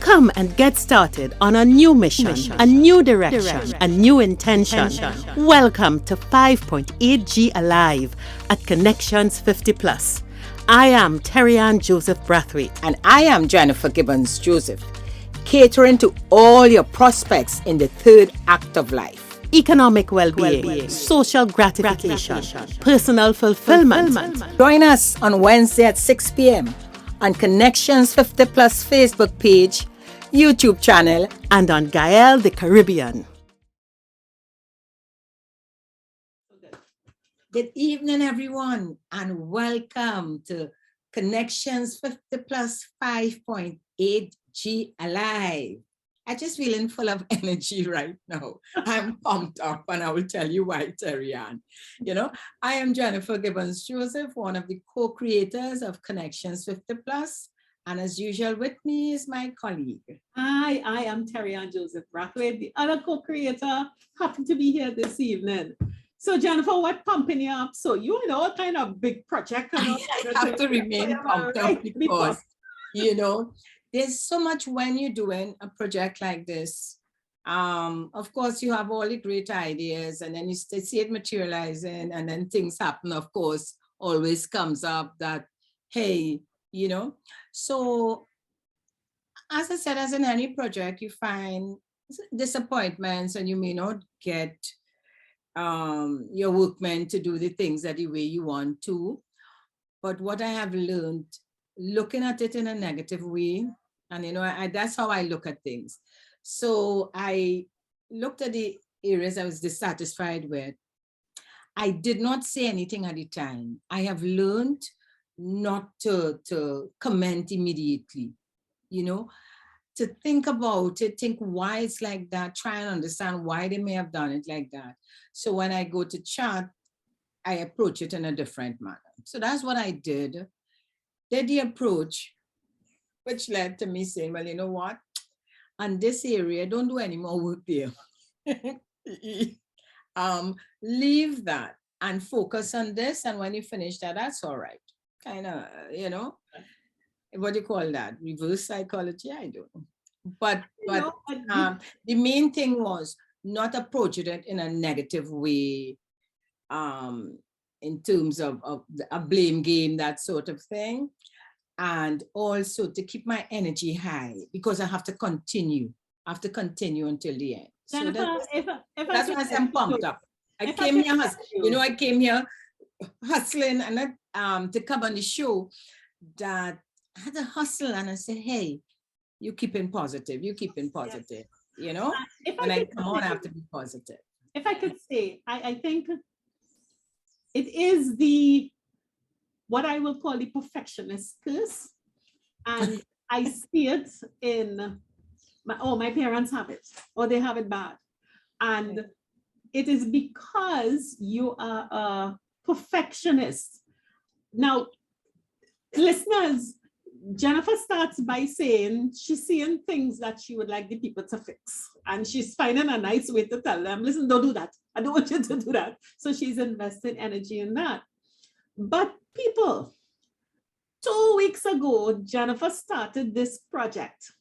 Come and get started on a new mission, a new direction, a new intention. Welcome to 5.8G Alive at Connections 50 Plus. I am Terry-Ann Joseph Brathwaite. And I am Jennifer Gibbons Joseph, catering to all your prospects in the third act of life. Economic well-being, social gratification, personal fulfillment. Join us on Wednesday at 6 p.m. on Connections 50 Plus Facebook page, YouTube channel, and on Gael the Caribbean. Good evening, everyone, and welcome to Connections 50 Plus 5.8G Alive. I'm just feeling full of energy right now. I'm pumped up, and I will tell you why, Terry-Ann. You know, I am Jennifer Gibbons Joseph, one of the co-creators of Connections 50 Plus. And as usual, with me is my colleague. Hi, I am Terry-Ann Joseph Brathwaite, the other co-creator. Happy to be here this evening. So Jennifer, what pumping you up? So you know what kind of big project? I have to remain pumped up because, you know, there's so much when you're doing a project like this. Of course, you have all the great ideas and then you see it materializing and then things happen, of course, always comes up that, hey, you know. So as I said, as in any project, you find disappointments and you may not get your workmen to do the things that the way you want to. But what I have learned, looking at it in a negative way, and you know, that's how I look at things. So I looked at the areas I was dissatisfied with. I did not say anything at the time. I have learned not to comment immediately, you know, to think about it, think why it's like that, try and understand why they may have done it like that. So when I go to chat, I approach it in a different manner. So that's what I did. Did the approach, which led to me saying, well, you know what? On this area, don't do any more work there. Leave that and focus on this. And when you finish that, that's all right. Kind of, you know, what do you call that? Reverse psychology? I don't know. But the main thing was not approaching it in a negative way, in terms of a blame game, that sort of thing. And also to keep my energy high because I have to continue. I have to continue until the end. Jennifer, So that's why I'm pumped up. I came here hustling and to come on the show that I had to hustle and I said, hey, you keeping positive, yes. You know, when I come on, I have to be positive. If I could say, I think it is what I will call the perfectionist curse. And I see it in, my parents have it, or they have it bad. And it is because you are a perfectionist. Now, listeners, Jennifer starts by saying she's seeing things that she would like the people to fix. And she's finding a nice way to tell them, listen, don't do that. I don't want you to do that. So she's investing energy in that. But people, 2 weeks ago, Jennifer started this project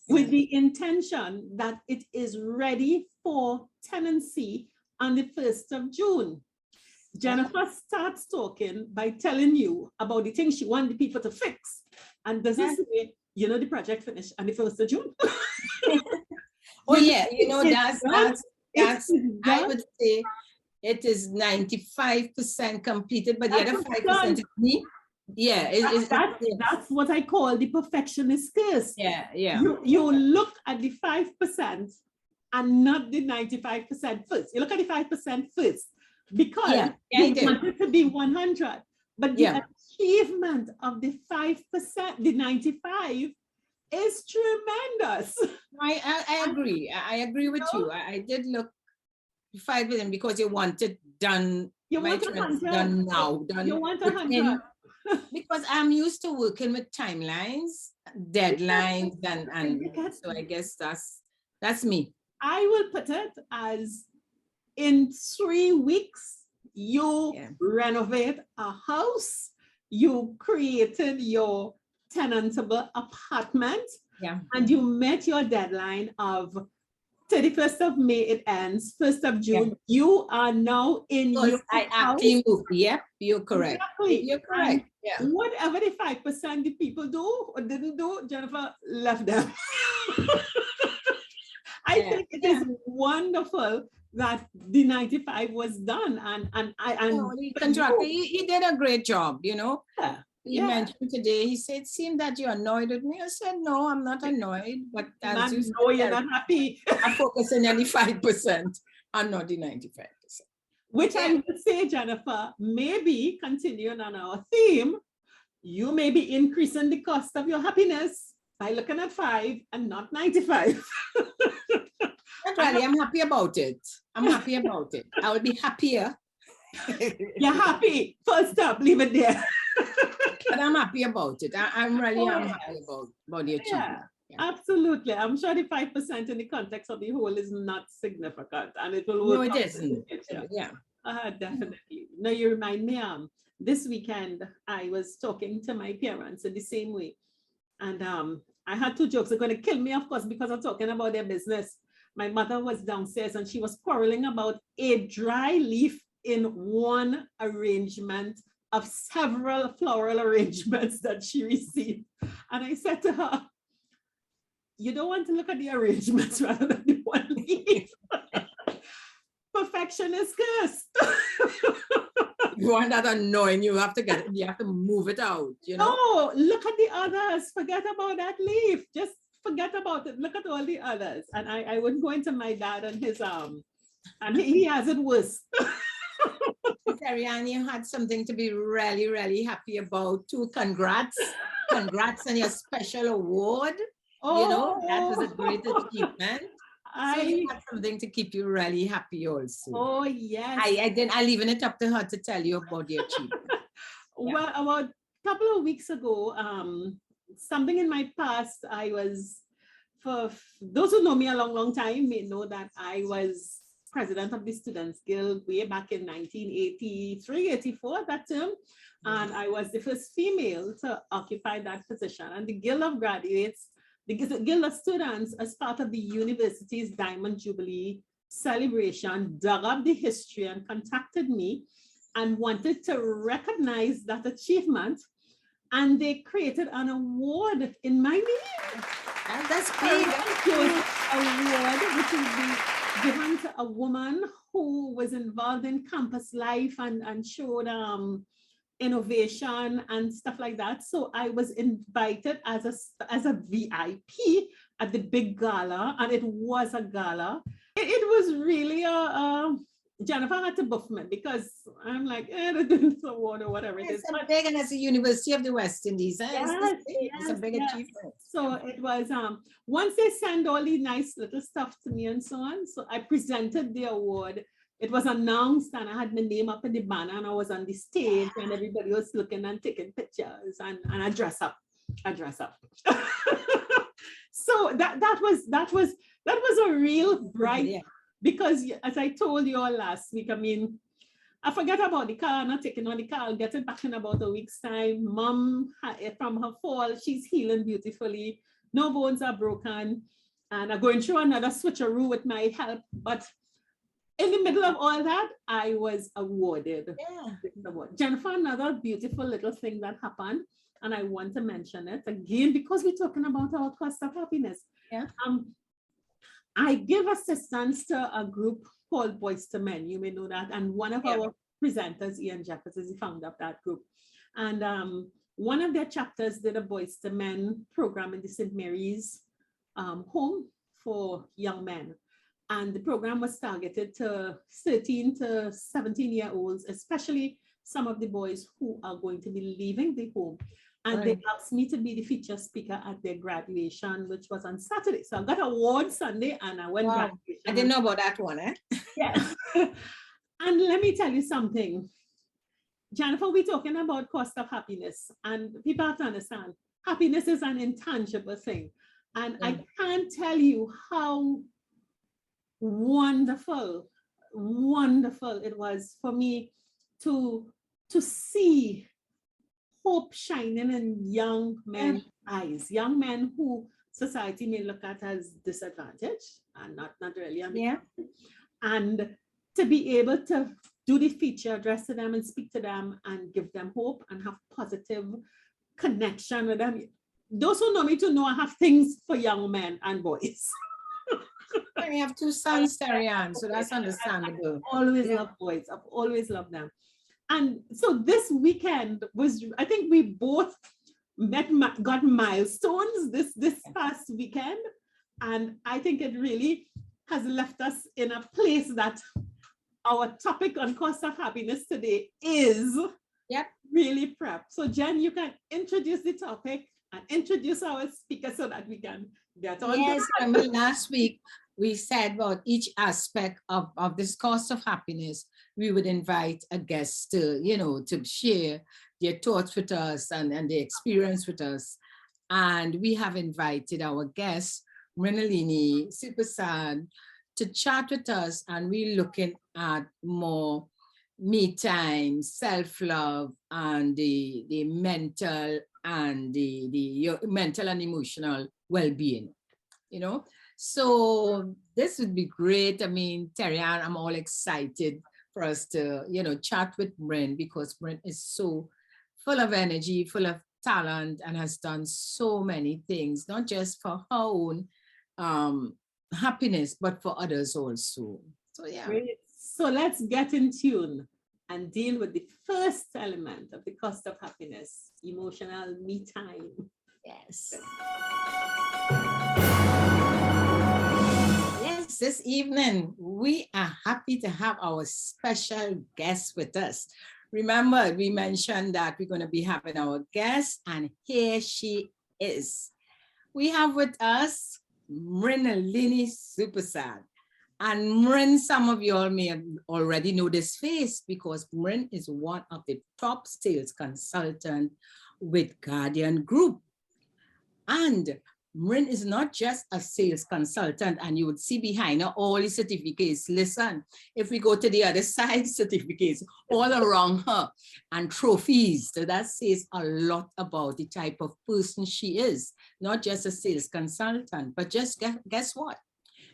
with the intention that it is ready for tenancy on the 1st of June. Jennifer starts talking by telling you about the things she wants the people to fix. And does this say, you know, the project finished on the 1st of June? Oh yeah, you know, that's I would say it is 95% completed, but the other 5% is me. Yeah, that's what I call the perfectionist curse. Yeah. You look at the 5% and not the 95% first. You look at the 5% first because you want it to be 100. But the achievement of the 5%, the 95, is tremendous. I agree. I agree with you. I did look 5% because you want it done. You want 100. Done now. Done. You want 100. Because I'm used to working with timelines, deadlines, and so I guess that's me. I will put it as in 3 weeks, you renovate a house, you created your tenantable apartment, Yeah. and you met your deadline of 31st of May, it ends, 1st of June, you are now in Because your I house. actually moved. Yep, you're correct. Exactly. You're correct. Yeah. Whatever the 5% the people do or didn't do, Jennifer left them. I think it is wonderful that the 95 was done, and he did a great job, you know. Yeah. He mentioned today, he said, it seemed that you're annoyed with me. I said, no, I'm not annoyed, but as you know you're not happy. I'm focusing on the 5% and not the 95%. Which I would say, Jennifer, maybe continuing on our theme, you may be increasing the cost of your happiness by looking at 5 and not 95. Actually, I'm happy about it. I'm happy about it. I will be happier. You're happy. First up, leave it there. But I'm happy about it. I'm happy about the achievement. Yeah, absolutely. I'm sure the 5% in the context of the whole is not significant, and it will work. No, it isn't. Yeah. Definitely. Now you remind me, this weekend I was talking to my parents in the same way, and I had two jokes. They're going to kill me, of course, because I'm talking about their business. My mother was downstairs and she was quarreling about a dry leaf in one arrangement of several floral arrangements that she received. And I said to her, you don't want to look at the arrangements rather than the one leaf. Perfection is cursed. You want that annoying, you have to move it out, you know? No, look at the others. Forget about that leaf. Just forget about it. Look at all the others. And I wouldn't go into my dad and his and he has it worse. Terry-Ann, you had something to be really, really happy about too. Congrats. Congrats on your special award. You know, that was a great achievement. So you had something to keep you really happy also. Oh, yes. I'm leaving it up to her to tell you about the achievement. Well, about a couple of weeks ago, something in my past, for those who know me a long, long time may know that I was president of the Students Guild way back in 1983, 84, that term. And I was the first female to occupy that position. And the Guild of Graduates, the Guild of Students, as part of the university's Diamond Jubilee celebration, dug up the history and contacted me and wanted to recognize that achievement. And they created an award in my name. That's big. Award, which will be given to a woman who was involved in campus life and showed innovation and stuff like that. So I was invited as a VIP at the big gala, and it was a gala. It was really Jennifer had to buff me because I'm like, this award or whatever it is. It's big, and it's the University of the West Indies. It's a big achievement. So it was, once they send all the nice little stuff to me and so on, so I presented the award. It was announced and I had my name up in the banner and I was on the stage and everybody was looking and taking pictures and I dress up. So that was a real bright, because as I told you all last week, I mean, I forgot about the car, not taking on the car, I'll get it back in about a week's time. Mom, from her fall, she's healing beautifully. No bones are broken. And I'm going through another switcheroo with my help. But in the middle of all that, I was awarded. Jennifer, another beautiful little thing that happened, and I want to mention it again, because we're talking about our cost of happiness. I give assistance to a group called Boys to Men. You may know that. And one of our presenters, Ian Jeffers, is the founder of that group. And one of their chapters did a Boys to Men program in the St. Mary's home for young men. And the program was targeted to 13 to 17-year-olds, especially some of the boys who are going to be leaving the home. And they asked me to be the feature speaker at their graduation, which was on Saturday. So I got an award Sunday and I went graduation. I didn't know about that one, eh? Yes. And let me tell you something. Jennifer, we're talking about cost of happiness, and people have to understand, happiness is an intangible thing. And I can't tell you how wonderful it was for me to see hope shining in young men's eyes, young men who society may look at as disadvantage and not really. Yeah. And to be able to do the feature, address to them and speak to them and give them hope and have positive connection with them. Those who know me to know I have things for young men and boys. We have two sons, Terry-Ann, so that's understandable. I've always loved boys. I've always loved them. And so this weekend was, I think we both got milestones this past weekend. And I think it really has left us in a place that our topic on cost of happiness today is really prep. So Jen, you can introduce the topic and introduce our speaker so that we can get on. Yes, I mean, last week we said about each aspect of this cost of happiness, we would invite a guest to, you know, to share their thoughts with us and their experience with us. And we have invited our guest, Mrinalini, Supersad, to chat with us, and we're looking at more me time, self-love, and the mental and your mental and emotional well-being, you know. So this would be great. I mean, Terry-Ann, I'm all excited for us to, you know, chat with Mrin, because Mrin is so full of energy, full of talent, and has done so many things, not just for her own happiness, but for others also. So yeah. Great. So let's get in tune and deal with the first element of the cost of happiness, emotional me time. Yes. Yes, this evening we are happy to have our special guest with us. Remember, we mentioned that we're going to be having our guest, and here she is. We have with us Mrinalini Supersad. And Mrin, some of you all may have already know this face, because Mrin is one of the top sales consultants with Guardian Group. And Mrin is not just a sales consultant, and you would see behind her all the certificates. Listen, if we go to the other side, certificates all around her and trophies. So that says a lot about the type of person she is, not just a sales consultant, but just guess what?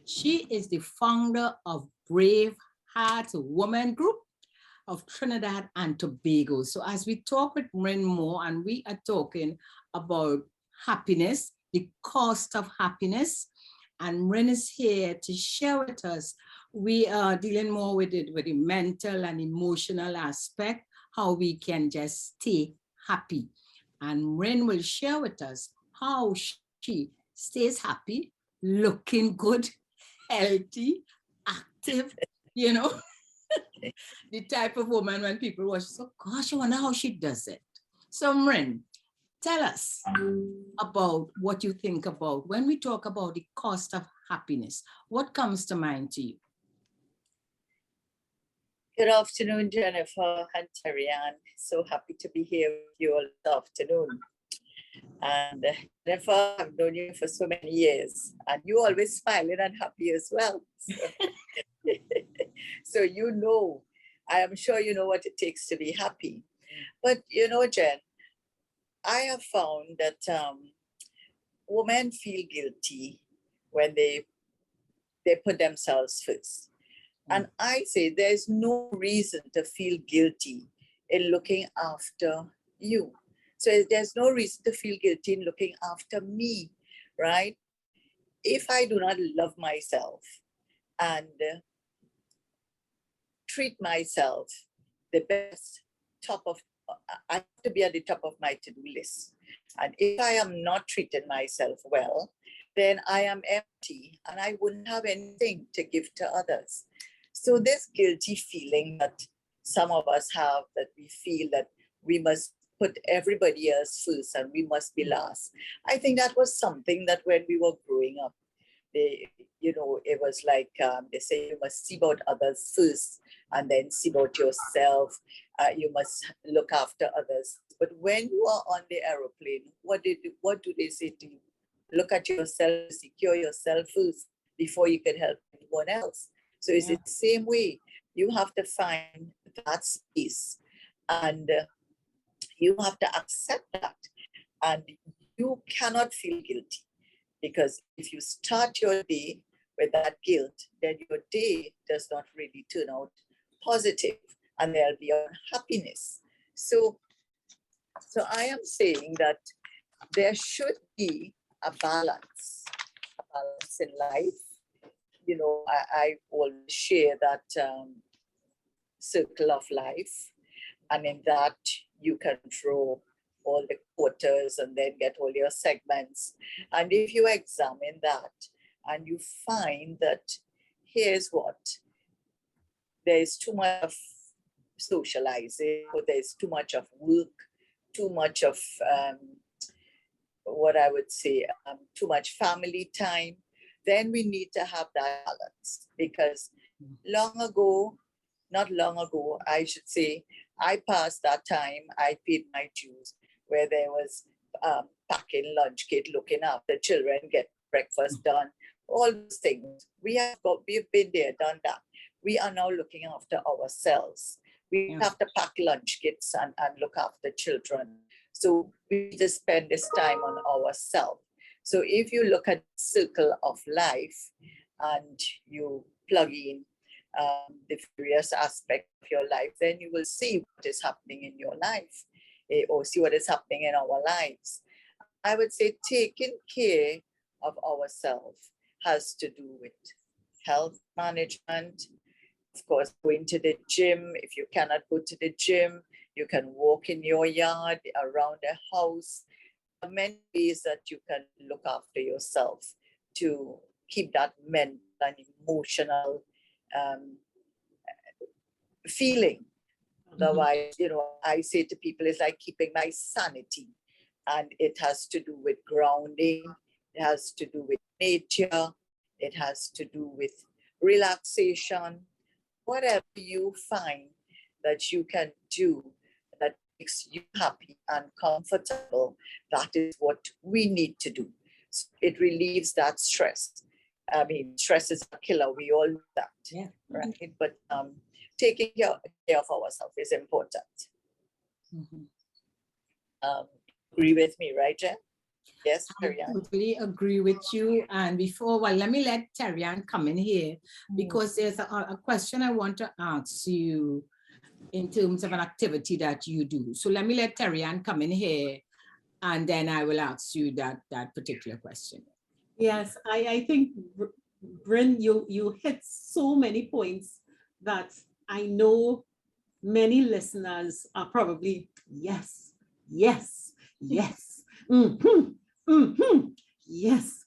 She is the founder of Brave Heart Women Group of Trinidad and Tobago. So as we talk with Mrin more, and we are talking about happiness, the cost of happiness, and Mrin is here to share with us. We are dealing more with it, with the mental and emotional aspect, how we can just stay happy. And Mrin will share with us how she stays happy, looking good, healthy, active, you know, the type of woman when people watch, so gosh, I wonder how she does it. So Mrin, tell us about what you think about when we talk about the cost of happiness. What comes to mind to you? Good afternoon, Jennifer and Terry-Ann. So happy to be here with you all this afternoon. And Jennifer, I've known you for so many years, and you always smiling and happy as well. So you know, I am sure you know what it takes to be happy. But you know, Jen, I have found that women feel guilty when they put themselves first. And I say there's no reason to feel guilty in looking after you. So there's no reason to feel guilty in looking after me, right? If I do not love myself and treat myself the best, I have to be at the top of my to-do list. And if I am not treating myself well, then I am empty and I wouldn't have anything to give to others. So this guilty feeling that some of us have, that we feel that we must put everybody else first and we must be last. I think that was something that when we were growing up, it was like they say you must see about others first and then see about yourself. You must look after others. But when you are on the aeroplane, what do they say to you? Look at yourself, secure yourself first before you can help anyone else. So it's the same way. You have to find that space and you have to accept that. And you cannot feel guilty. Because if you start your day with that guilt, then your day does not really turn out positive, and there'll be unhappiness. So I am saying that there should be a balance in life. You know, I always share that circle of life, and in that you can draw all the quarters and then get all your segments. And if you examine that and you find that here's what, there's too much of socializing, or there's too much of work, too much of what I would say, too much family time, then we need to have that balance. Because not long ago, I should say, I passed that time, I paid my dues, where there was packing lunch kit, looking after children, get breakfast done, all those things. We've been there, done that. We are now looking after ourselves. We have to pack lunch kits and look after children. So we need to spend this time on ourselves. So if you look at the circle of life and you plug in the various aspects of your life, then you will see what is happening in your life, or see what is happening in our lives. I would say taking care of ourselves has to do with health management. Of course, going to the gym. If you cannot go to the gym, you can walk in your yard, around the house. There are many ways that you can look after yourself to keep that mental and emotional feeling. Otherwise, you know, I say to people, it's like keeping my sanity. And it has to do with grounding. It has to do with nature. It has to do with relaxation. Whatever you find that you can do that makes you happy and comfortable, that is what we need to do. So it relieves that stress. I mean, stress is a killer. We all know that, right? But taking care of ourselves is important. Agree with me, right, Jen? Yes, Terry-Ann. I totally agree with you. And let me let Terry-Ann come in here, because there's a question I want to ask you in terms of an activity that you do. So let me let Terry-Ann come in here, and then I will ask you that particular question. Yes, I think, Bryn, you hit so many points that I know many listeners are probably, yes, yes, yes, yes.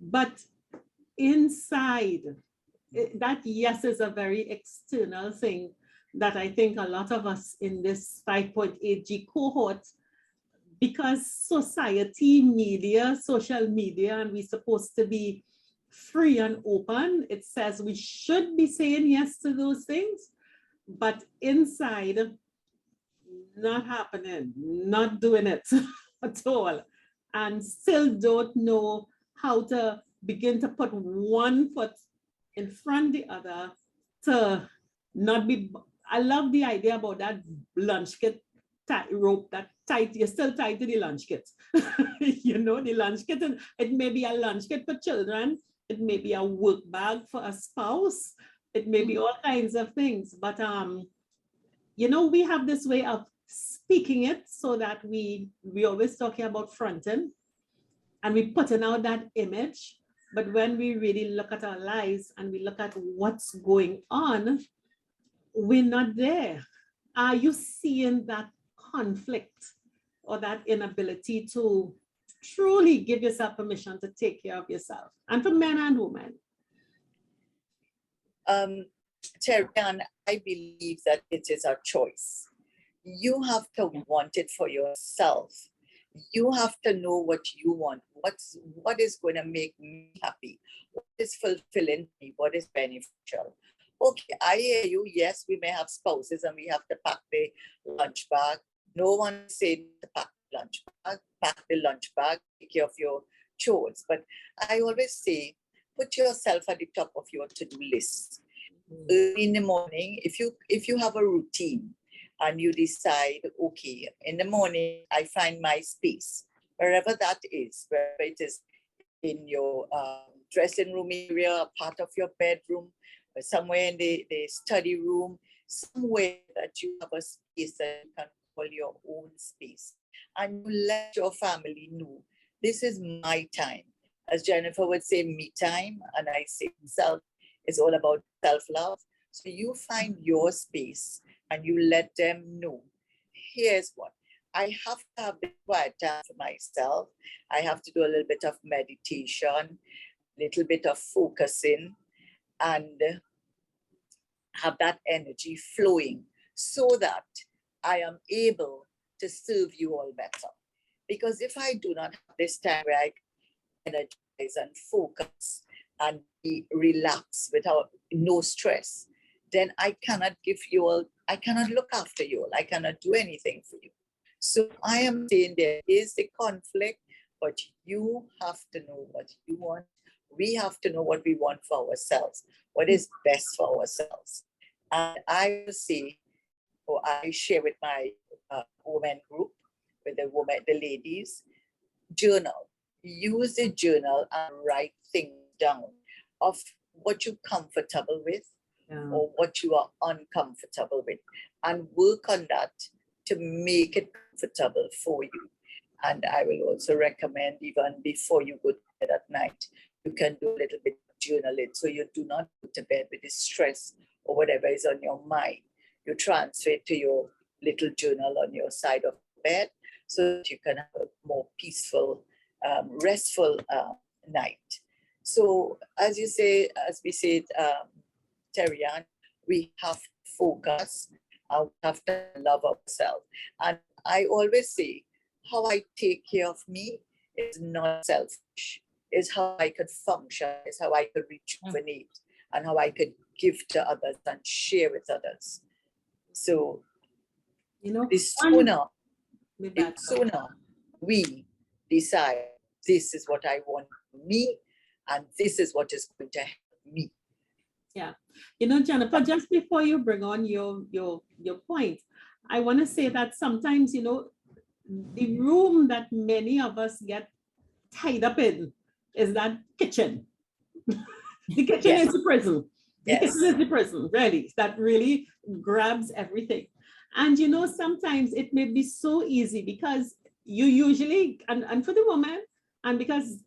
But inside, that yes is a very external thing that I think a lot of us in this 5.8G cohort, because society, media, social media, and we're supposed to be free and open, it says we should be saying yes to those things, but inside, not happening, not doing it at all, and still don't know how to begin to put one foot in front of the other to not be. I love the idea about that lunch kit rope that tight, you're still tied to the lunch kit. You know, the lunch kit, and it may be a lunch kit for children, it may be a work bag for a spouse, it may be all kinds of things. But you know, we have this way of speaking it so that we always talking about fronting and we putting out that image. But when we really look at our lives and we look at what's going on, we're not there. Are you seeing that conflict or that inability to truly give yourself permission to take care of yourself, and for men and women? Terry-Ann, I believe that it is a choice. You have to want it for yourself. You have to know what you want. What is going to make me happy? What is fulfilling me? What is beneficial? Okay, I hear you. Yes, we may have spouses and we have to pack the lunch bag. No one said to pack the lunch bag. Pack the lunch bag, take care of your chores. But I always say, put yourself at the top of your to-do list. Early in the morning, if you have a routine and you decide, okay, in the morning I find my space, wherever that is, wherever it is in your dressing room area, a part of your bedroom, or somewhere in the study room, somewhere that you have a space that you can call your own space. And you let your family know, this is my time. As Jennifer would say, me time, and I say self is all about self-love. So you find your space and you let them know, here's what, I have to have the quiet time for myself. I have to do a little bit of meditation, a little bit of focusing, and have that energy flowing so that I am able to serve you all better. Because if I do not have this time where I can energize and focus and be relaxed without no stress, then I cannot give you all, I cannot look after you all, I cannot do anything for you. So I am saying there is a conflict, but you have to know what you want. We have to know what we want for ourselves, what is best for ourselves. And I will say, or I share with my women group, with the ladies, journal. Use a journal and write things down of what you're comfortable with or what you are uncomfortable with, and work on that to make it comfortable for you. And I will also recommend, even before you go to bed at night, you can do a little bit of journaling so you do not go to bed with the stress or whatever is on your mind. You transfer it to your little journal on your side of the bed so that you can have a more peaceful, restful night. So as you say, as we said, Terry-Ann, we have to focus, we have to love ourselves. And I always say, how I take care of me is not selfish, is how I could function, is how I could rejuvenate, and how I could give to others and share with others. So, you know, the sooner we decide, this is what I want for me, and this is what is going to help me. Yeah, you know, Jennifer, just before you bring on your point, I want to say that sometimes, you know, the room that many of us get tied up in is that kitchen. The kitchen is the prison. The kitchen is the prison, really. That really grabs everything. And you know, sometimes it may be so easy because you usually, and for the woman, and because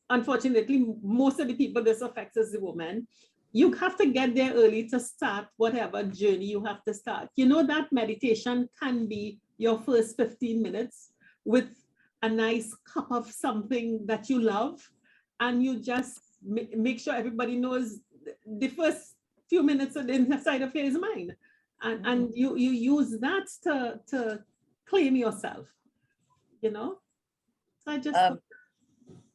unfortunately, most of the people this affects is the woman, you have to get there early to start whatever journey you have to start. You know, that meditation can be your first 15 minutes with a nice cup of something that you love, and you just make sure everybody knows the first few minutes of the inside of here is mine. And you use that to claim yourself, you know? So I just...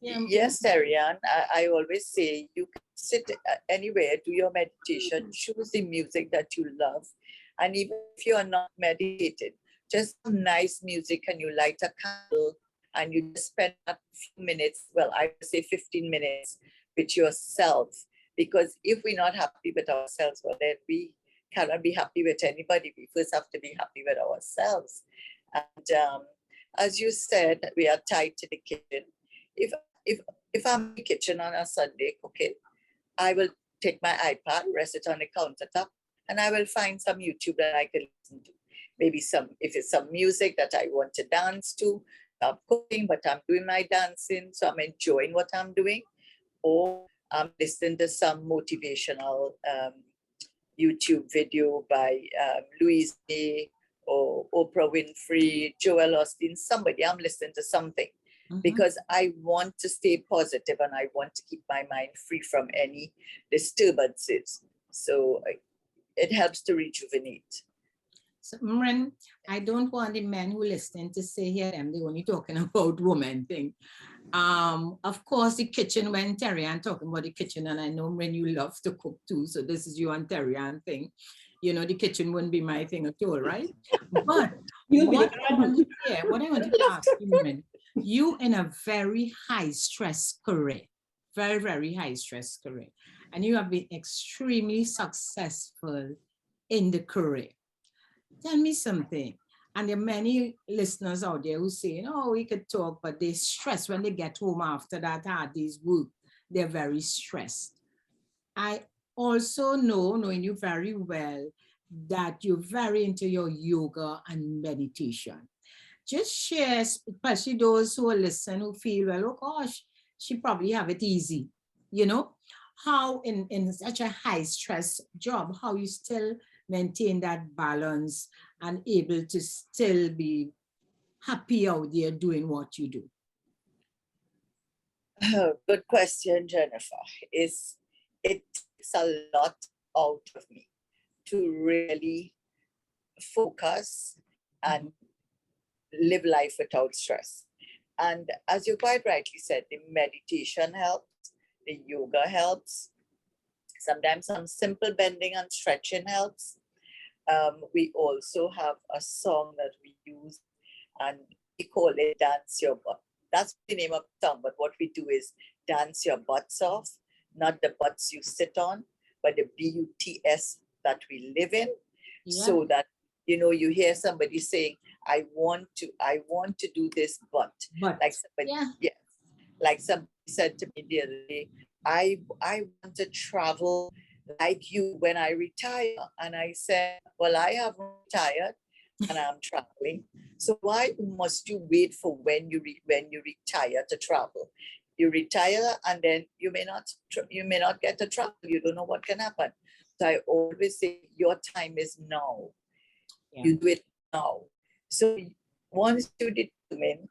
Yes, Terry-Ann, I always say you can sit anywhere, do your meditation, choose the music that you love. And even if you are not meditated, just some nice music and you light a candle and you just spend a few minutes, well, I would say 15 minutes with yourself. Because if we're not happy with ourselves, well, then we cannot be happy with anybody. We first have to be happy with ourselves. And as you said, we are tied to the kitchen. If I'm in the kitchen on a Sunday cooking, I will take my iPad, rest it on the countertop, and I will find some YouTube that I can listen to. Maybe if it's some music that I want to dance to. I'm cooking, but I'm doing my dancing, so I'm enjoying what I'm doing. Or I'm listening to some motivational YouTube video by Louise Hay or Oprah Winfrey, Joel Osteen, somebody. I'm listening to something. Because I want to stay positive and I want to keep my mind free from any disturbances. So it helps to rejuvenate. So, Mrin, I don't want the men who listen to say here them they only talking about woman thing. Of course, the kitchen, when Terry-Ann talking about the kitchen, and I know Mrin, you love to cook too, so this is you and Terry-Ann thing. You know, the kitchen wouldn't be my thing at all, right? But what I want to ask you, Mrin, you in a very high stress career, very, very high stress career, and you have been extremely successful in the career. Tell me something. And there are many listeners out there who say, oh, we could talk, but they stress when they get home after that hard day's work. They're very stressed. I also know, knowing you very well, that you're very into your yoga and meditation. Just share, especially those who are listening who feel, well, oh gosh, she probably have it easy, you know, how in such a high stress job, how you still maintain that balance and able to still be happy out there doing what you do. Good question, Jennifer. It takes a lot out of me to really focus and live life without stress. And as you quite rightly said, the meditation helps, the yoga helps. Sometimes some simple bending and stretching helps. We also have a song that we use, and we call it Dance Your Butt. That's the name of the song, but what we do is dance your butts off, not the butts you sit on, but the BUTS that we live in. Yeah. So that, you know, you hear somebody saying, I want to do this, but like somebody, like somebody said to me the other day, I want to travel like you when I retire. And I said, well, I haven't retired and I'm traveling. So why must you wait for when you retire to travel? You retire and then you may not get to travel. You don't know what can happen. So I always say your time is now. Yeah. You do it now. So once you determine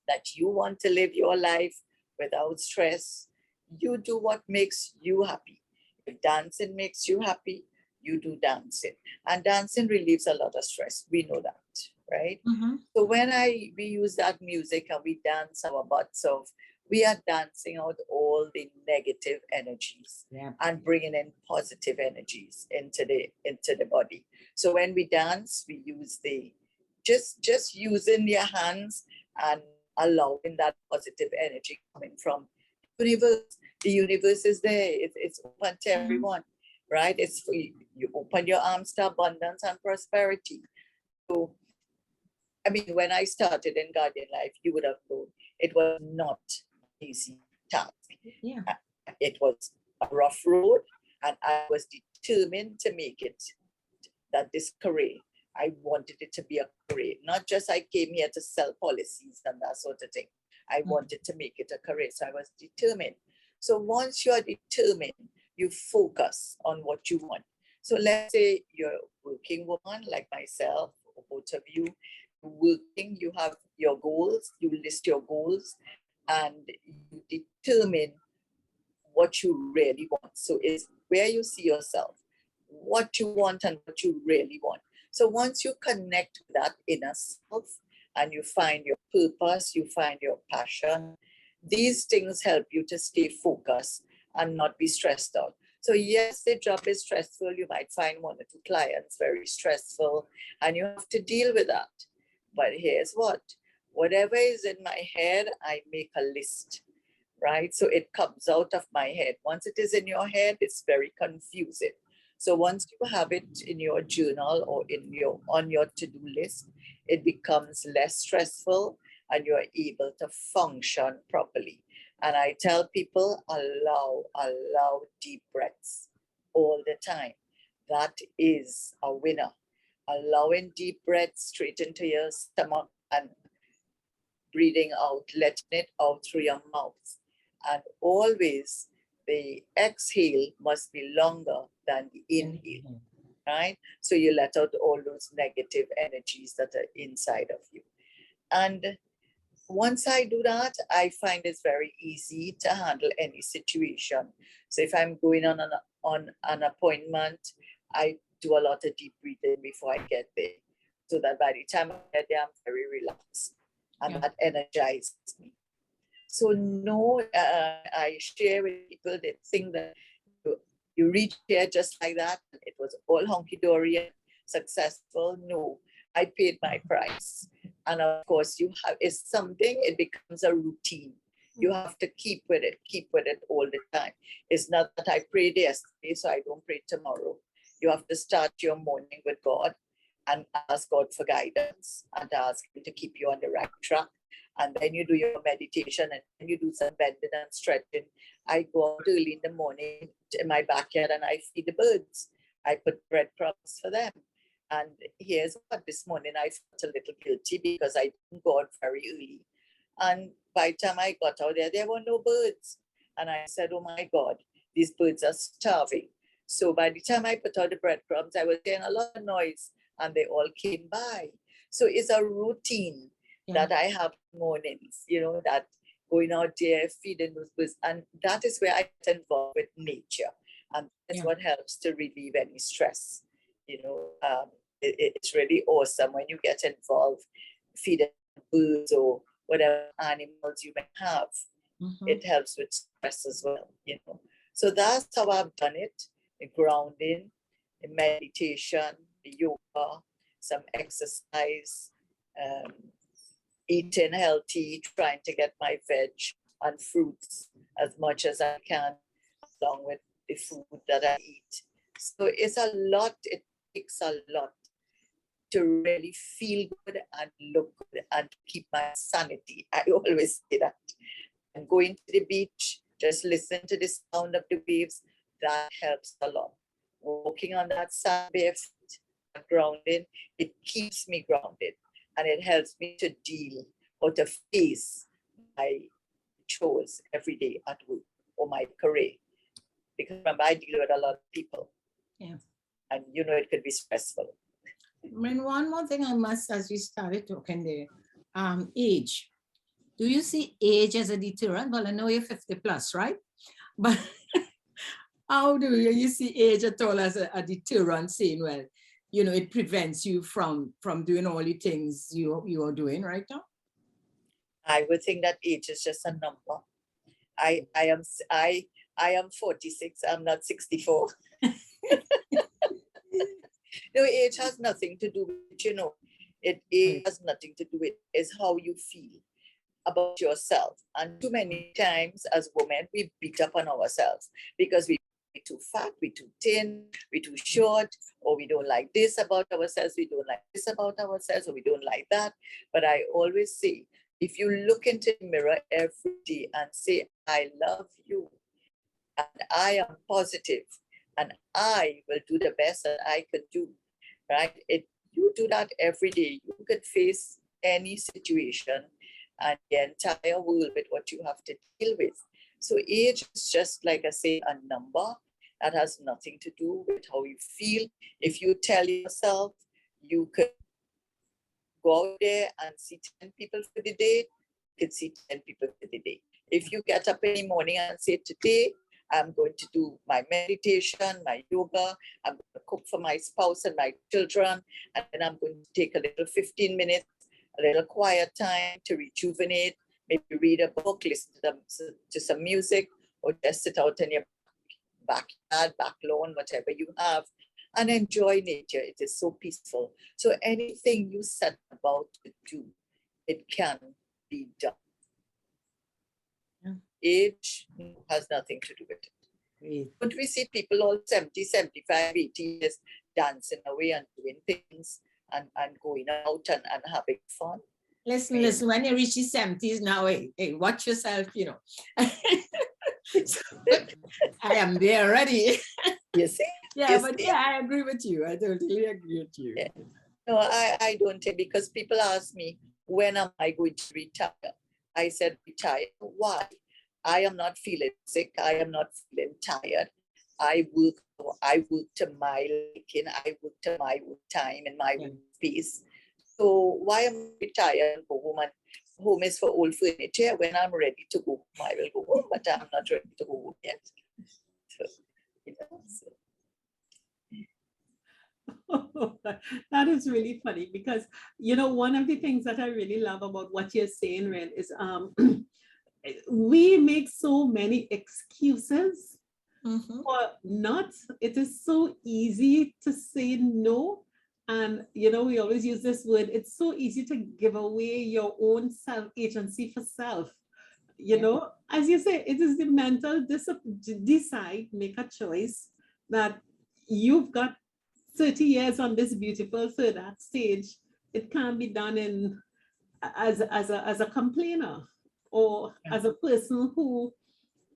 that you want to live your life without stress, you do what makes you happy. If dancing makes you happy, you do dancing. And dancing relieves a lot of stress. We know that, right? Mm-hmm. So when we use that music and we dance our butts off, we are dancing out all the negative energies and bringing in positive energies into the body. So when we dance, we use just using your hands and allowing that positive energy coming from the universe. The universe is there. It's open to everyone, right? It's for you. You open your arms to abundance and prosperity. So, I mean, when I started in Guardian Life, you would have known it was not an easy task. Yeah. It was a rough road, and I was determined to make it this career. I wanted it to be a career, not just I came here to sell policies and that sort of thing. I wanted to make it a career, so I was determined. So once you are determined, you focus on what you want. So let's say you're a working woman like myself, or both of you, working, you have your goals, you list your goals, and you determine what you really want. So it's where you see yourself, what you want and what you really want. So once you connect with that inner self and you find your purpose, you find your passion, these things help you to stay focused and not be stressed out. So yes, the job is stressful. You might find one or two clients very stressful and you have to deal with that. But here's whatever is in my head, I make a list, right? So it comes out of my head. Once it is in your head, it's very confusing. So once you have it in your journal or on your to-do list, it becomes less stressful and you're able to function properly. And I tell people, allow deep breaths all the time. That is a winner. Allowing deep breaths straight into your stomach and breathing out, letting it out through your mouth. And always the exhale must be longer than the inhale, right? So you let out all those negative energies that are inside of you. And once I do that, I find it's very easy to handle any situation. So if I'm going on an appointment, I do a lot of deep breathing before I get there, so that by the time I get there, I'm very relaxed, and that energizes me. So no, I share with people that think that you reach here just like that, it was all hunky-dory and successful. No, I paid my price. And of course, it's something, it becomes a routine. You have to keep with it all the time. It's not that I prayed yesterday, so I don't pray tomorrow. You have to start your morning with God and ask God for guidance and ask Him to keep you on the right track. And then you do your meditation and then you do some bending and stretching. I go out early in the morning in my backyard and I feed the birds. I put breadcrumbs for them. And here's what, this morning I felt a little guilty because I didn't go out very early. And by the time I got out there were no birds. And I said, oh my God, these birds are starving. So by the time I put out the breadcrumbs, I was hearing a lot of noise and they all came by. So it's a routine that I have mornings, that going out there, feeding those birds. And that is where I get involved with nature. And that's what helps to relieve any stress. It's really awesome when you get involved feeding birds or whatever animals you may have. It helps with stress as well, So that's how I've done it. The grounding, the meditation, the yoga, some exercise, eating healthy, trying to get my veg and fruits as much as I can, along with the food that I eat. So it's a lot, it takes a lot to really feel good and look good and keep my sanity. I always say that. And going to the beach, just listen to the sound of the waves, that helps a lot. Walking on that sand barefoot, grounding, it keeps me grounded and it helps me to deal or to face my chores every day at work or my career. Because remember, I deal with a lot of people. Yeah. And it could be stressful. One more thing I must, as we started talking there, age. Do you see age as a deterrent? Well, I know you're 50 plus, right? But how do you see age at all as a deterrent, saying, well, it prevents you from doing all the things you are doing right now? I would think that age is just a number. I am 46. I'm not 64. Age has nothing to do with it has nothing to do with is how you feel about yourself. And too many times as women, we beat up on ourselves because we're too fat, we're too thin, we're too short, or we don't like this about ourselves, we don't like this about ourselves, or we don't like that. But I always say, if you look into the mirror every day and say, I love you, and I am positive, and I will do the best that I could do, right? If you do that every day, you could face any situation and the entire world with what you have to deal with. So age is just, like I say, a number that has nothing to do with how you feel. If you tell yourself you could go out there and see 10 people for the day, you could see 10 people for the day. If you get up in the morning and say, today, I'm going to do my meditation, my yoga, I'm going to cook for my spouse and my children, and then I'm going to take a little 15 minutes, a little quiet time to rejuvenate, maybe read a book, listen to some music, or just sit out in your backyard, back lawn, whatever you have, and enjoy nature. It is so peaceful. So anything you set about to do, it can be done. Age has nothing to do with it. But we see people all 70, 75, 80 years dancing away and doing things and going out and having fun. Listen, when you reach the 70s now, hey, watch yourself, So, I am there already. You see? I agree with you. I totally agree with you. Yeah. No, I don't think, because people ask me, when am I going to retire? I said, retire. Why? I am not feeling sick. I am not feeling tired. I work to my liking. I work to my own time and my own space. So why am I retired and go home? And home is for old furniture. When I'm ready to go home, I will go home, but I'm not ready to go home yet. So, That is really funny because, one of the things that I really love about what you're saying, Ren, is we make so many excuses for not. It is so easy to say no. And, we always use this word. It's so easy to give away your own self-agency for self. As you say, it is the mental decide, make a choice that you've got 30 years on this beautiful third act stage, it can't be done in as a complainer or as a person who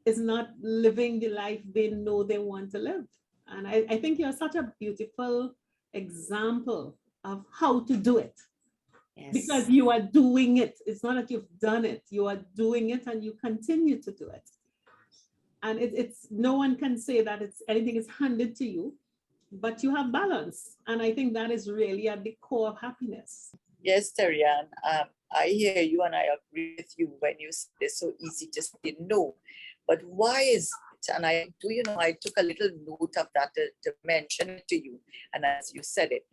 is not living the life they know they want to live. And I think you're such a beautiful example of how to do it. Yes. Because you are doing it. It's not that you've done it. You are doing it and you continue to do it. And it's no one can say that anything is handed to you, but you have balance. And I think that is really at the core of happiness. Yes, Terianne, I hear you and I agree with you when you say it's so easy to say no. But why is it? And I took a little note of that to mention it to you. And as you said it,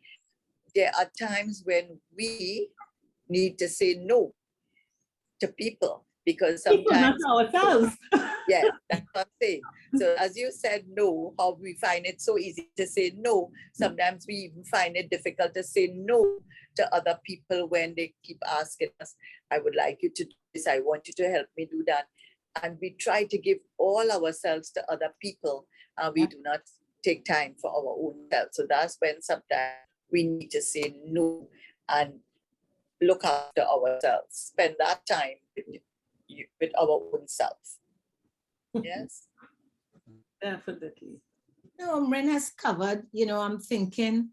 there are times when we need to say no to people because sometimes ourselves. Yeah, that's what I'm saying. So as you said no, how we find it so easy to say no. Sometimes we even find it difficult to say no to other people when they keep asking us, I would like you to do this, I want you to help me do that. And we try to give all ourselves to other people and we do not take time for our own self. So that's when sometimes we need to say no and look after ourselves, spend that time with our own self. Yes. Definitely. No, Mrin has covered, I'm thinking,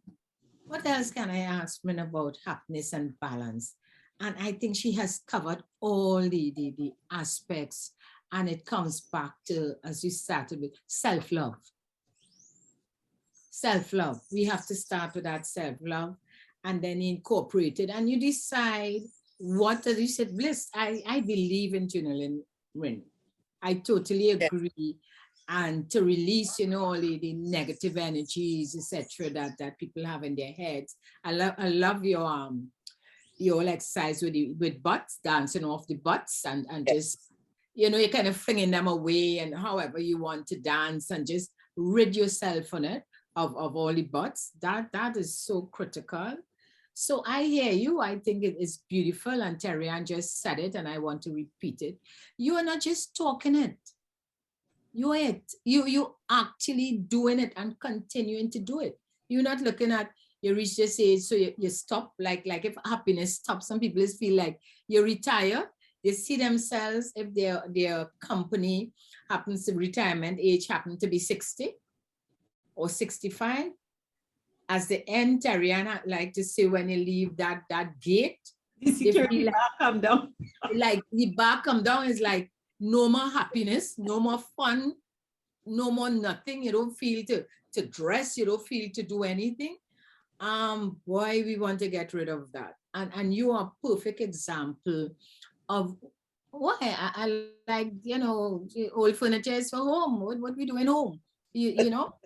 what else can I ask Mrin about happiness and balance? And I think she has covered all the aspects, and it comes back to, as you started with, self-love. Self-love. We have to start with that self-love and then incorporate it. And you decide what, as you said, bliss. I believe in journaling, Mrin. I totally agree. And to release, all the negative energies, etc., that people have in their heads. I love your exercise with butts, dancing off the butts, and just, you're kind of flinging them away, and however you want to dance, and just rid yourself on it of all the butts. That is so critical. So I hear you. I think it is beautiful, and Terianne just said it, and I want to repeat it. You are not just talking it. You're it. You actually doing it and continuing to do it. You're not looking at, you reach this age, so you stop. Like if happiness stops, some people just feel like you retire. They see themselves, if their company happens to retirement age happen to be 60 or 65. As the end, Terianne, like to say, when you leave that gate, the security bar come down. Like the bar come down is like, no more happiness, no more fun, no more nothing. You don't feel to dress, you don't feel to do anything. Boy, we want to get rid of that. And you are a perfect example of why I like, old furniture is for home. What we do in home, you know?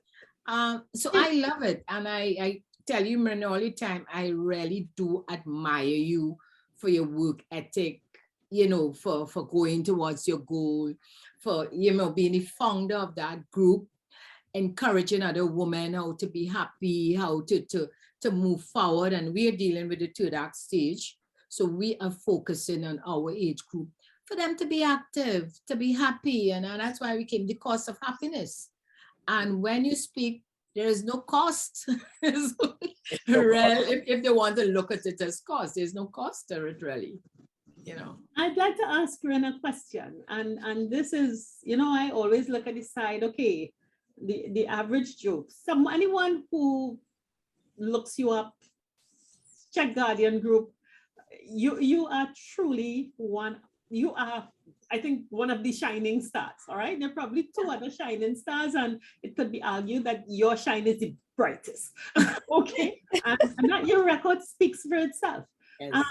So I love it. And I tell you, Mrin, all the time, I really do admire you for your work ethic, for going towards your goal, for, being the founder of that group, encouraging other women how to be happy, how to move forward. And we are dealing with the third act stage. So we are focusing on our age group for them to be active, to be happy. And that's why we came the cost of happiness. And when you speak, there is no cost. If they want to look at it as cost, there's no cost to it, really. I'd like to ask Ren a question. And this is, I always look at the side, okay, the average Joe. Anyone who looks you up, check Guardian Group, you are truly I think one of the shining stars, all right? There are probably two other shining stars, and it could be argued that your shine is the brightest, okay? and that your record speaks for itself. Yes.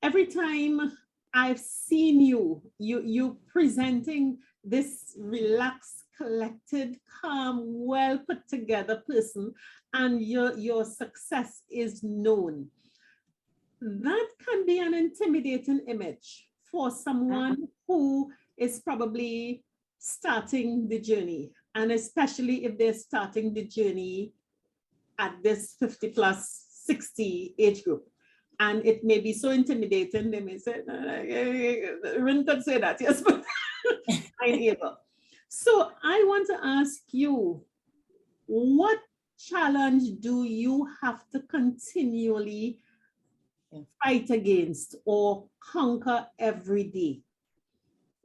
Every time I've seen you presenting this relaxed, collected, calm, well put together person, and your success is known. That can be an intimidating image for someone who is probably starting the journey, and especially if they're starting the journey at this 50 plus 60 age group. And it may be so intimidating, they may say, Rin could say that, yes, but I'm able. So I want to ask you, what challenge do you have to continually fight against or conquer every day?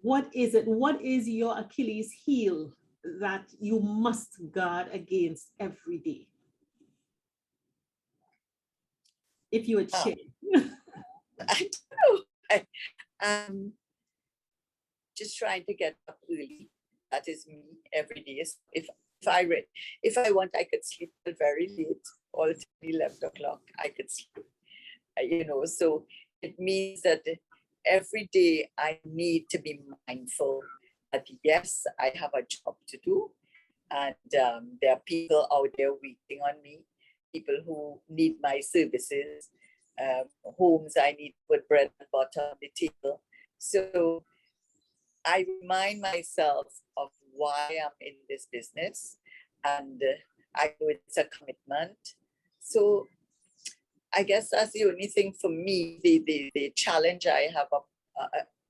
What is it? What is your Achilles heel that you must guard against every day? If you would share. I don't know. Just trying to get up early. That is me every day. If I want, I could sleep till very late, all till 11 o'clock. I could sleep. So it means that every day I need to be mindful that yes, I have a job to do, and there are people out there waiting on me, people who need my services, homes I need to put bread and butter on the table. So I remind myself of why I'm in this business, and I know it's a commitment. So I guess that's the only thing for me. The challenge I have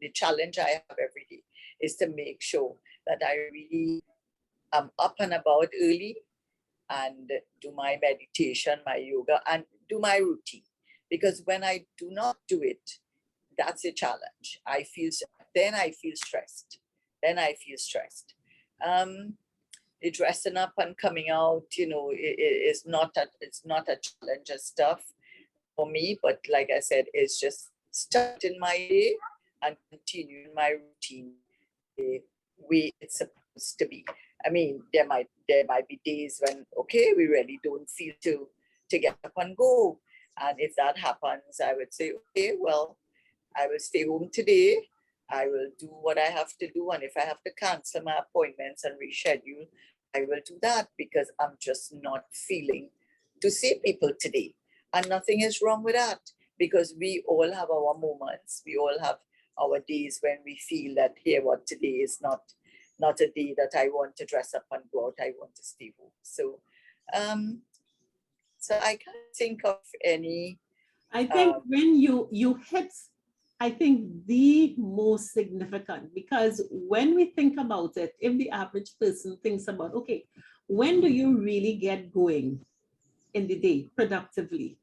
every day is to make sure that I really am up and about early and do my meditation, my yoga, and do my routine. Because when I do not do it, that's a challenge. I feel stressed. The dressing up and coming out, it's not a challenge and stuff for me. But like I said, it's just starting my day and continuing my routine the way it's supposed to be. I mean, there might be days when, okay, we really don't feel to get up and go. And if that happens, I would say, okay, well, I will stay home today. I will do what I have to do. And if I have to cancel my appointments and reschedule, I will do that, because I'm just not feeling to see people today. And nothing is wrong with that, because we all have our moments. We all have our days when we feel that, here, what today is not a day that I want to dress up and go out. I want to stay home. So, so I can't think of any. I think when you hit, I think the most significant, because when we think about it, if the average person thinks about, okay, when do you really get going in the day productively?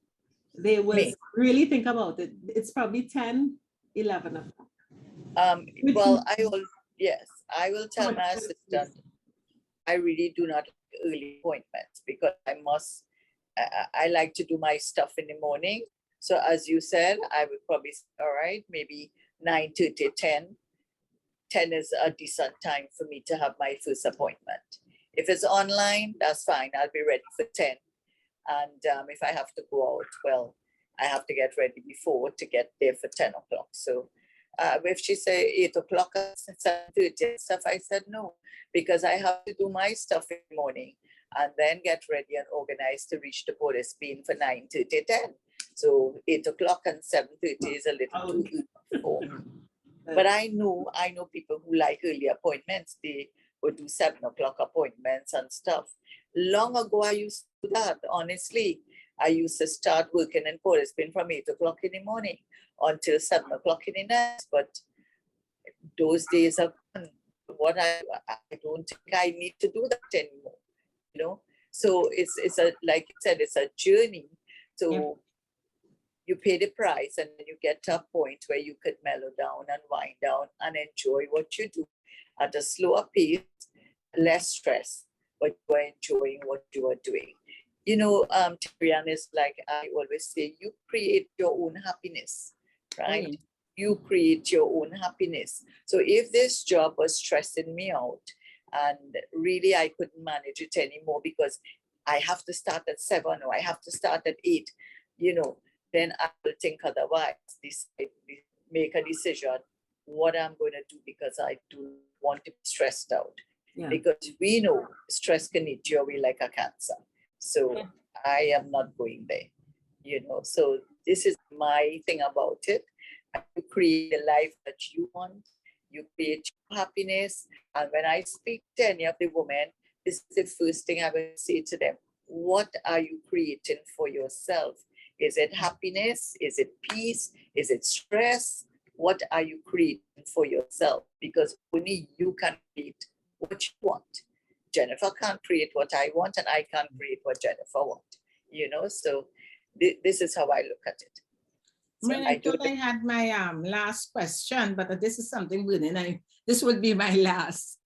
They will really think about it. It's probably 10, 11 o'clock. Well, I will tell my assistant, I really do not like early appointments, because I like to do my stuff in the morning. So as you said, I would probably say, all right, maybe 9:30, 10. 10 is a decent time for me to have my first appointment. If it's online, that's fine. I'll be ready for 10. And if I have to go out, well, I have to get ready before to get there for 10 o'clock. So if she say 8 o'clock, 7:30 stuff, I said no, because I have to do my stuff in the morning and then get ready and organize to reach the Port of Spain for 9:30, 10. So 8 o'clock and 7:30 is a little too early for me. But I know people who like early appointments. They would do 7 o'clock appointments and stuff. Long ago, I used to do that. Honestly, I used to start working in Port of Spain from 8 o'clock in the morning until 7 o'clock in the night. But those days are gone. I don't think I need to do that anymore. So it's a, like you said, it's a journey. So you pay the price, and then you get to a point where you could mellow down and wind down and enjoy what you do at a slower pace, less stress, but you're enjoying what you are doing. Tarian, is like I always say, you create your own happiness, right? You create your own happiness. So if this job was stressing me out and really I couldn't manage it anymore because I have to start at 7 or I have to start at 8, then I will think otherwise, make a decision what I'm going to do, because I do want to be stressed out. Yeah. Because we know stress can eat you away like a cancer. So I am not going there, So this is my thing about it. You create the life that you want. You create your happiness. And when I speak to any of the women, this is the first thing I will say to them. What are you creating for yourself? Is it happiness? Is it peace? Is it stress? What are you creating for yourself? Because only you can create what you want. Jennifer can't create what I want, and I can't create what Jennifer wants. You know, so this is how I look at it. So I thought I had my last question, but this is something within. This would be my last.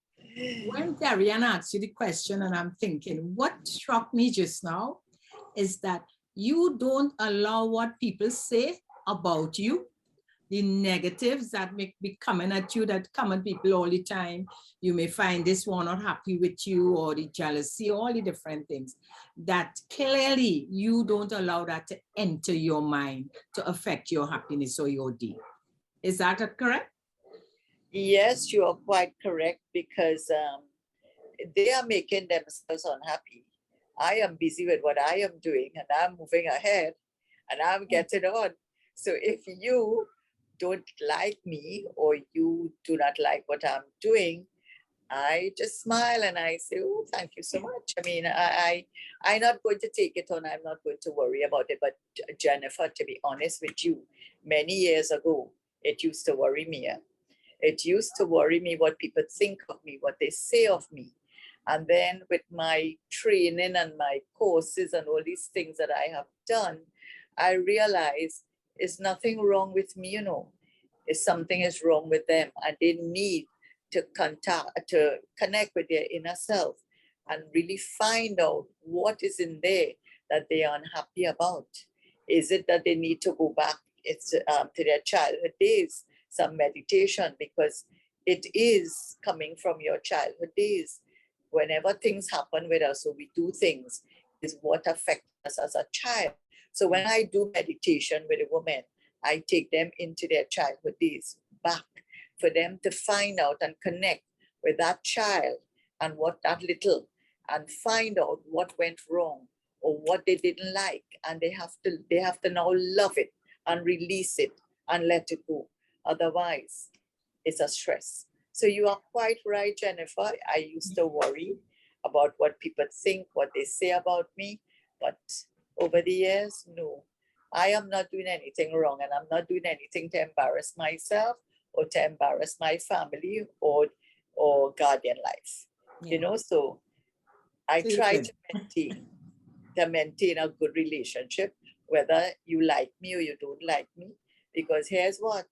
When Darian asked you the question, and I'm thinking, what struck me just now is that you don't allow what people say about you, the negatives that may be coming at you, that come at people all the time. You may find this one not happy with you, or the jealousy, all the different things, that clearly you don't allow that to enter your mind to affect your happiness or your day. Is that correct? Yes, you are quite correct, because they are making themselves unhappy. I am busy with what I am doing, and I'm moving ahead, and I'm getting on. So if you don't like me, or you do not like what I'm doing, I just smile and I say, oh, thank you so much. I mean, I'm not going to take it on. I'm not going to worry about it. But Jennifer, to be honest with you, many years ago, it used to worry me. It used to worry me what people think of me, what they say of me. And then with my training and my courses and all these things that I have done, I realized there's nothing wrong with me, you know. If something is wrong with them, and they need to connect with their inner self and really find out what is in there that they are unhappy about. Is it that they need to go back to their childhood days, some meditation, because it is coming from your childhood days. Whenever things happen with us, or we do things, is what affects us as a child. So when I do meditation with a woman, I take them into their childhood days back, for them to find out and connect with that child and what that little, and find out what went wrong or what they didn't like. And they have to now love it and release it and let it go. Otherwise, it's a stress. So you are quite right, Jennifer. I used to worry about what people think, what they say about me. But over the years, no, I am not doing anything wrong, and I'm not doing anything to embarrass myself or to embarrass my family or guardian life. Yeah. You know, so I try to maintain a good relationship, whether you like me or you don't like me, because here's what,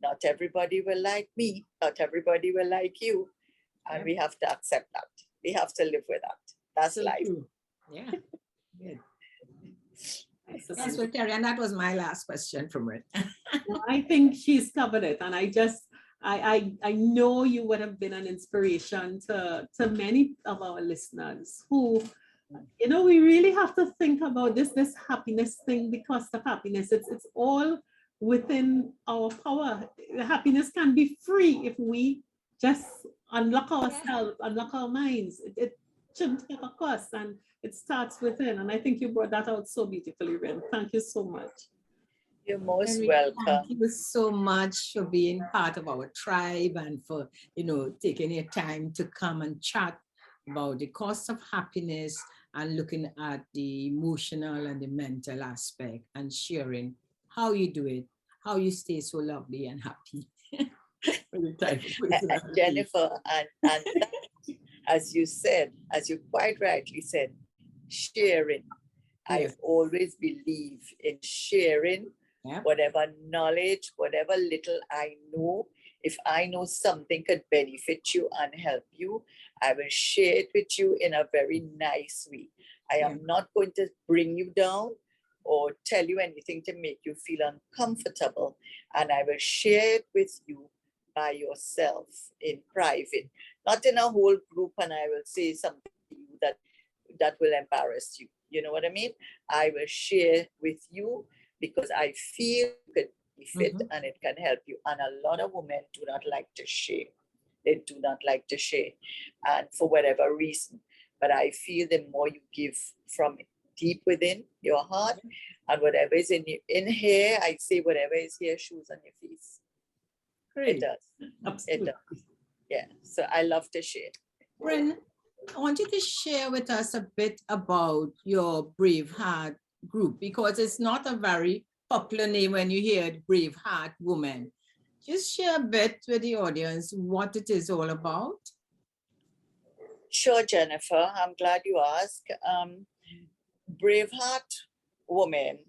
not everybody will like me, not everybody will like you, and we have to accept that. We have to live with that. That's so life. True. Yeah. Good. That's what, Carrie, and that was my last question from it. I think she's covered it, and I know you would have been an inspiration to many of our listeners who, you know, we really have to think about this happiness thing, the cost of happiness. It's all within our power. Happiness can be free if we just unlock ourselves, unlock our minds. It shouldn't take a cost, and it starts within. And I think you brought that out so beautifully, Ren. Thank you so much. You're most welcome. Thank you so much for being part of our tribe, and for, you know, taking your time to come and chat about the cost of happiness and looking at the emotional and the mental aspect, and sharing how you do it, how you stay so lovely and happy. Jennifer, and as you said, as you quite rightly said, sharing. I've always believed in sharing. Whatever knowledge, whatever little I know, if I know something could benefit you and help you, I will share it with you in a very nice way. I am not going to bring you down or tell you anything to make you feel uncomfortable. And I will share it with you by yourself in private, not in a whole group, and I will say something to you that will embarrass you. You know what I mean? I will share with you because I feel it could benefit and it can help you. And a lot of women do not like to share. They do not like to share, and for whatever reason. But I feel the more you give from deep within your heart, and whatever is in here, I say whatever is here shows on your face. Great. It does. Absolutely. It does. Yeah. So I love to share. Bryn, I want you to share with us a bit about your Brave Heart group, because it's not a very popular name when you hear Brave Heart Woman. Just share a bit with the audience what it is all about. Sure, Jennifer, I'm glad you asked. Braveheart Women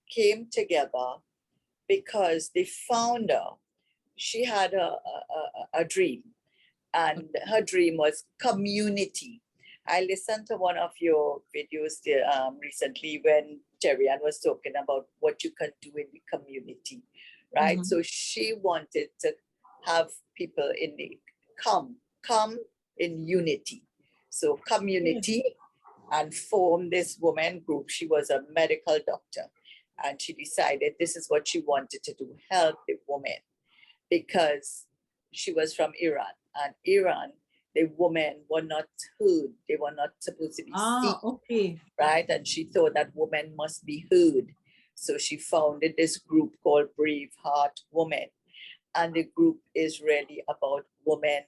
came together because the founder, she had a dream, and her dream was community. I listened to one of your videos there, recently when Terry-Ann was talking about what you can do in the community, right? Mhm. So she wanted to have people in the come in unity. So community, and form this woman group. She was a medical doctor, and she decided this is what she wanted to do, help the women, because she was from Iran, and Iran, the women were not heard. They were not supposed to be seen, Okay. right? And she thought that women must be heard. So she founded this group called Braveheart Women. And the group is really about women.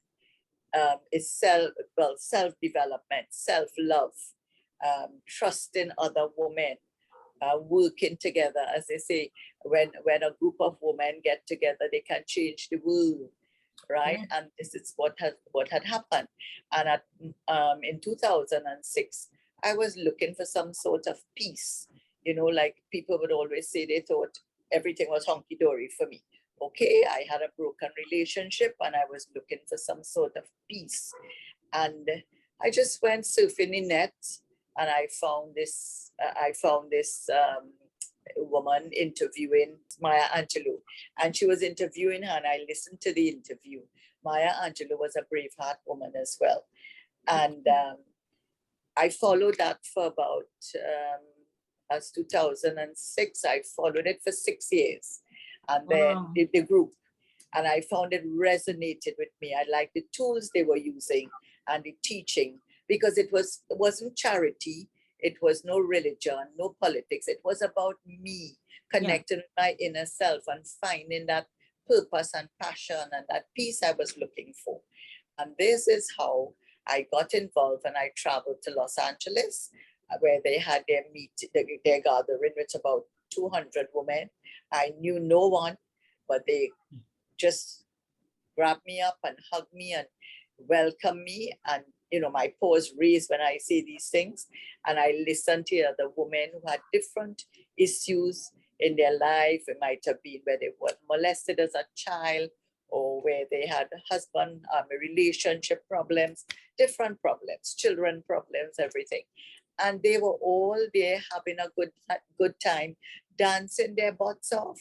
It's self-development, self-love, trusting other women, working together. As they say, when a group of women get together, they can change the world, right? Yeah. And this is what had happened. And in 2006, I was looking for some sort of peace. Like people would always say, they thought everything was hunky-dory for me. Okay, I had a broken relationship and I was looking for some sort of peace. And I just went surfing the net, and I found this woman interviewing Maya Angelou, and she was interviewing her, and I listened to the interview. Maya Angelou was a Braveheart woman as well. And I followed that for about, as 2006, I followed it for 6 years. And then Wow. the group, and I found it resonated with me. I liked the tools they were using and the teaching, because it wasn't charity, it was no religion, no politics. It was about me connecting with my inner self and finding that purpose and passion and that peace I was looking for. And this is how I got involved, and I traveled to Los Angeles, where they had their gathering with about 200 women. I knew no one, but they just grabbed me up and hugged me and welcomed me. And, my paws raised when I say these things. And I listened to other women who had different issues in their life. It might have been where they were molested as a child, or where they had a husband, relationship problems, different problems, children problems, everything. And they were all there having a good time, dancing their butts off,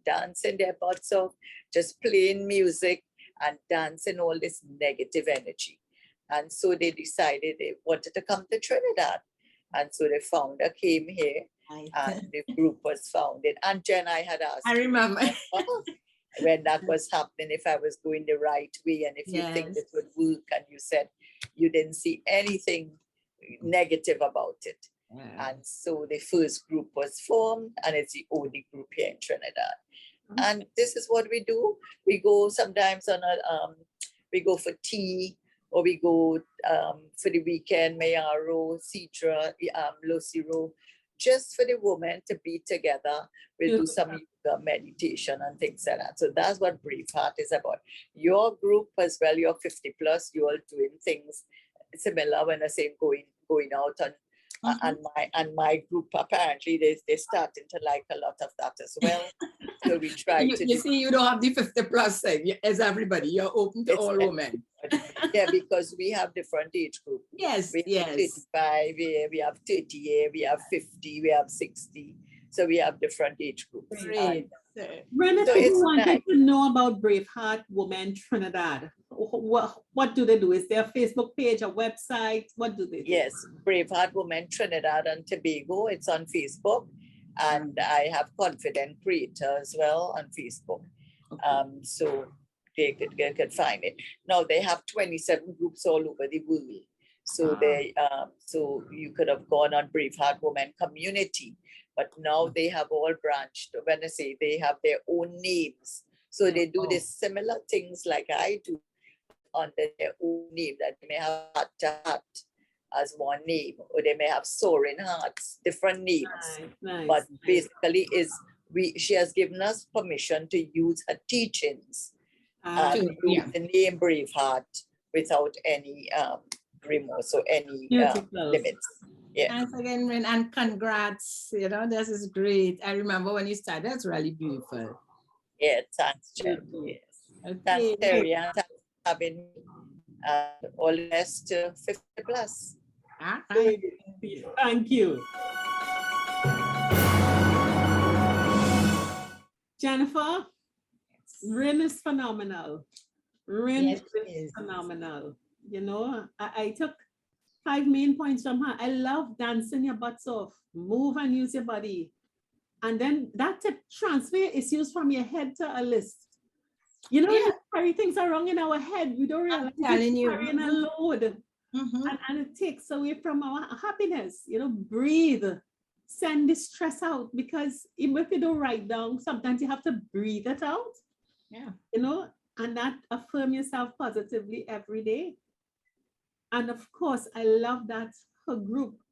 dancing their butts off, just playing music and dancing all this negative energy. And so they decided they wanted to come to Trinidad. And so the founder came here, and the group was founded. And Jen, I had asked, I remember. when that was happening, if I was going the right way and if you think this would work, and you said you didn't see anything negative about it. And so the first group was formed, and it's the only group here in Trinidad. And this is what we do. We go sometimes we go for tea, or we go for the weekend, Mayaro, Citra, Losiro, just for the women to be together. We'll do some yoga, meditation and things like that. So that's what Braveheart is about. Your group as well, you're 50 plus, you're all doing things similar when I say going out and my group, apparently they're starting to like a lot of that as well. So we try you see, you don't have the 50 plus thing as everybody. You're open to all women. Yeah, because we have different age groups. Yes, we have 35, we have 30, we have 50, we have 60. So we have different age groups. Great. Brenda, so who wanted to know about Braveheart Women Trinidad? What do they do? Is there a Facebook page, a website? What do they do? Yes, Braveheart Women Trinidad and Tobago. It's on Facebook. And I have Confident Creator as well on Facebook. So they could find it. Now they have 27 groups all over the world. So so you could have gone on Braveheart Women Community, but now they have all branched. When I say they have their own names, so they do the similar things like I do under their own name. That they may have Heart to Heart as one name, or they may have Soaring Hearts, different names. Nice. But basically, she has given us permission to use her teachings. Use the name Braveheart without any remorse or any Beautiful. limits. Yeah. Thanks again, Rin, and congrats. You know, this is great. I remember when you started, that's really beautiful. Yeah, thanks, Cherry. Beautiful. Yes. Okay. Thanks, Terry, and thanks for having me. All the best to 50 plus. All right. Thank you. Jennifer, Rin is phenomenal. Rin Yes, it is is. phenomenal. You know, I took 5 main points from her. I love dancing your butts off, move and use your body. And then that tip transfer issues from your head to a list. You know, Yeah. we carry things around in our head. We don't realize we're telling you. carrying a load. Mhm. And it takes away from our happiness. You know, breathe, send the stress out, because even if you don't write down, sometimes you have to breathe it out. Yeah. You know, and that affirm yourself positively every day. And of course, I love that her group,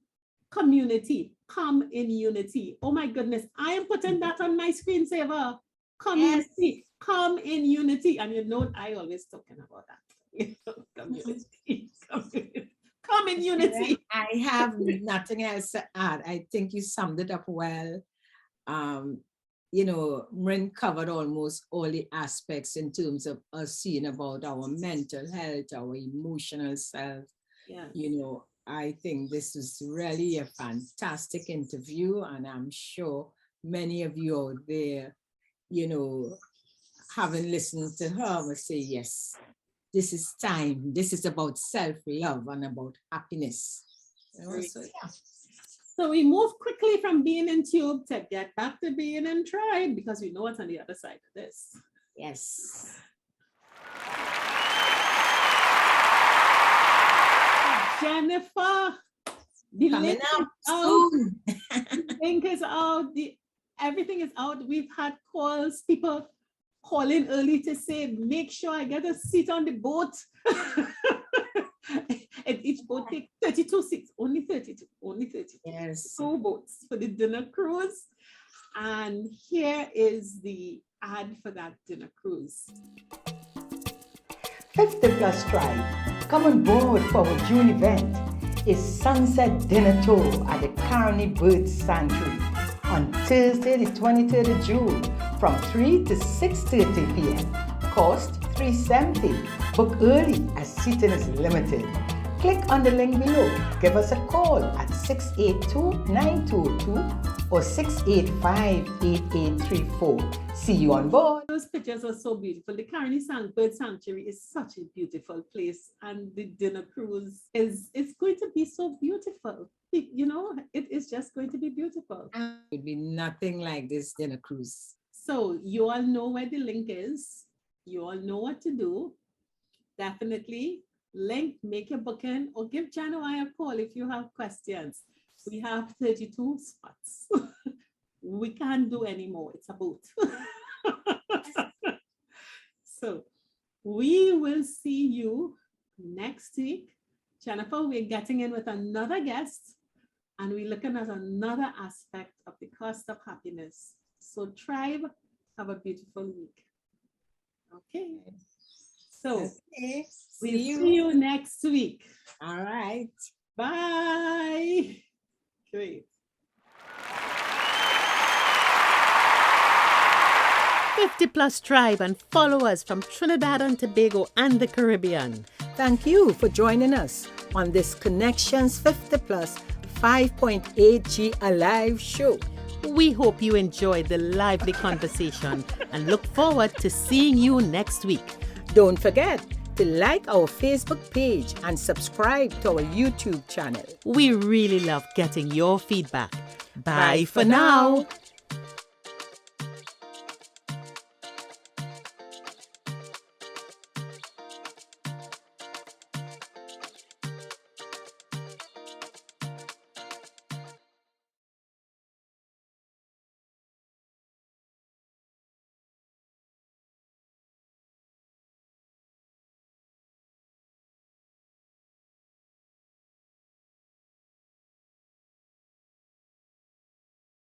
community, come in unity. Oh my goodness, I am putting that on my screensaver. Community, come in unity. And you know, I always talking about that. Community, come in unity. I have nothing else to add. I think you summed it up well. You know, Mrin covered almost all the aspects in terms of us seeing about our mental health, our emotional self. Yeah. You know, I think this is really a fantastic interview, and I'm sure many of you out there, you know, having listened to her will say, yes, this is time. This is about self-love and about happiness. You know, so, yeah. So we move quickly from being in tube to get back to being in tribe, because we know what's on the other side of this. Yes. Jennifer, the Coming link up is out. soon. The link is out. Everything is out. We've had calls, people calling early to say, make sure I get a seat on the boat. And each boat takes 32 seats, only 32, only 32. Yes. 2 boats for the dinner cruise. And here is the ad for that dinner cruise. 50 Plus Tribe, come on board for our June event. It's Sunset Dinner Tour at the Carney Bird Sanctuary on Thursday, the 23rd of June from 3 to 6:30 p.m. Cost $370. Book early as seating is limited. Click on the link below. Give us a call at 682-9202 or 685-8834. See you on board. Those pictures are so beautiful. The Carney Bird Sanctuary is such a beautiful place, and the dinner cruise is going to be so beautiful. You know, it is just going to be beautiful. It would be nothing like this dinner cruise. So you all know where the link is. You all know what to do. Definitely link, make your booking, or give Jan or I a call if you have questions. We have 32 spots. We can't do any more. It's a boat. So we will see you next week. Jennifer, we're getting in with another guest, and we're looking at another aspect of the cost of happiness. So tribe, have a beautiful week. Okay. So Okay. we'll see you next week. All right. Bye. Great. 50 Plus Tribe and follow us from Trinidad and Tobago and the Caribbean. Thank you for joining us on this Connections 50 Plus 5.8G Alive show. We hope you enjoyed the lively conversation and look forward to seeing you next week. Don't forget to like our Facebook page and subscribe to our YouTube channel. We really love getting your feedback. Bye for now.